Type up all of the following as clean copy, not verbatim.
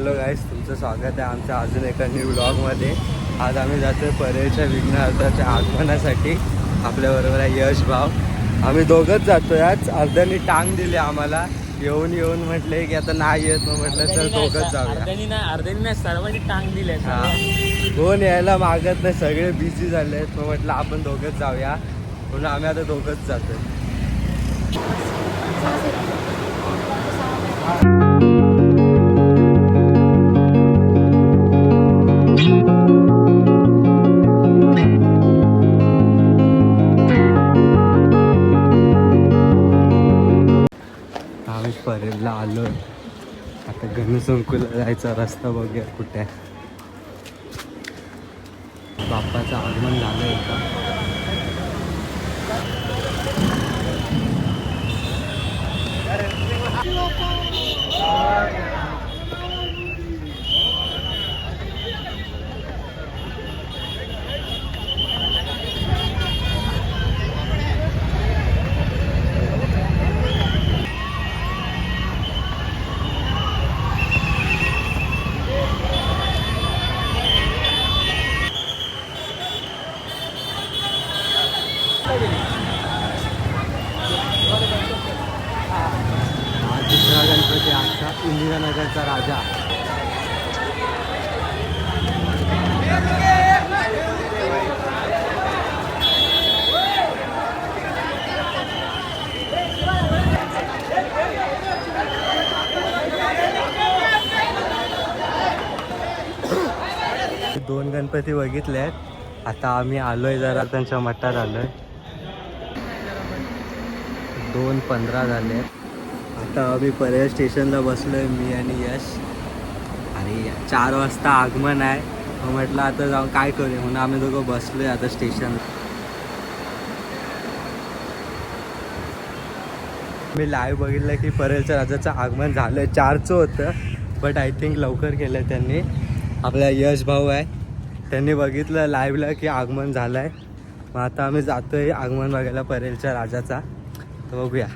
Hello गाईस, तुमचं स्वागत आहे आमच्या अजून एका न्यू व्लॉगमध्ये. आज आम्ही जातो आहे परेलच्या विघ्नहर्त्याच्या आगमनासाठी. आपल्याबरोबर आहे यश भाव. आम्ही दोघंच जातो आहे. आज अर्ध्यानी टांग दिली आम्हाला, येऊन येऊन म्हटले की आता नाही येत, मग म्हटलं तर दोघंच जाऊया. अर्ध्यानी नाही सर्वांनी टांग दिले. कोण यायला मागत नाही, सगळे बिझी झाले आहेत. मग म्हटलं आपण दोघंच जाऊया, म्हणून आम्ही आता दोघंच जातो आहे. आम्ही परेलला आलो. आता गणसंकुला जायचा रस्ता बघूया कुठे आहे. बाप्पाचं आगमन झालं आहे का? दुसरा गणपती आजचा इंदिरानगरचा राजा. दोन गणपती बघितले आहेत. आता आम्ही आलोय जरा त्यांच्या मठात आलोय. 2:15 झाले आहेत. आता आम्ही परेल स्टेशनला बसलोय, मी आणि यश. आणि 4 वाजता आगमन आहे. मग म्हटलं आता जाऊन काय करूया, म्हणून आम्ही दोघं बसलोय आता स्टेशनला. मी लाईव्ह बघितलं की परेलच्या राजाचं आगमन झालं. 4चं होतं, बट आय थिंक लवकर केलं त्यांनी. आपला यश भाऊ आहे, त्यांनी बघितलं लाईव्हला की आगमन झालं आहे. मग आता आम्ही जातोय आगमन बघायला परेलच्या राजाचा. तर बघूया.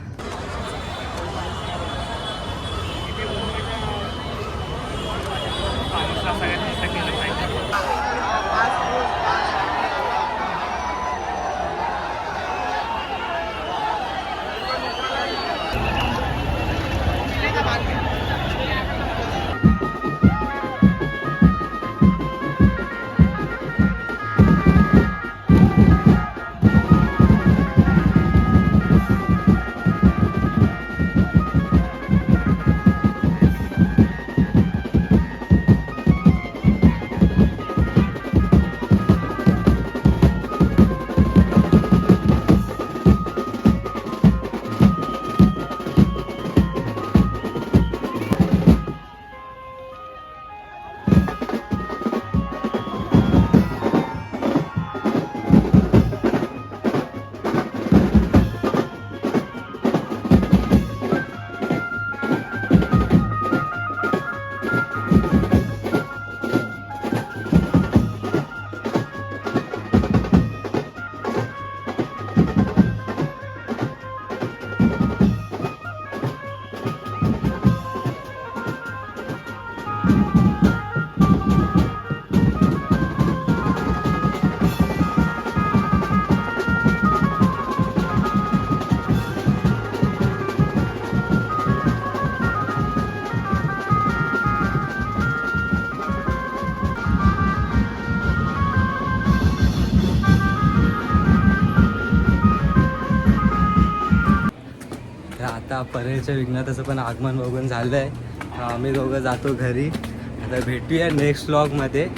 आता परेलच्या विघ्नाथाचं पण आगमन बघून झालं आहे. आम्ही दोघं जातो घरी. आता भेटूया नेक्स्ट व्लॉगमध्ये.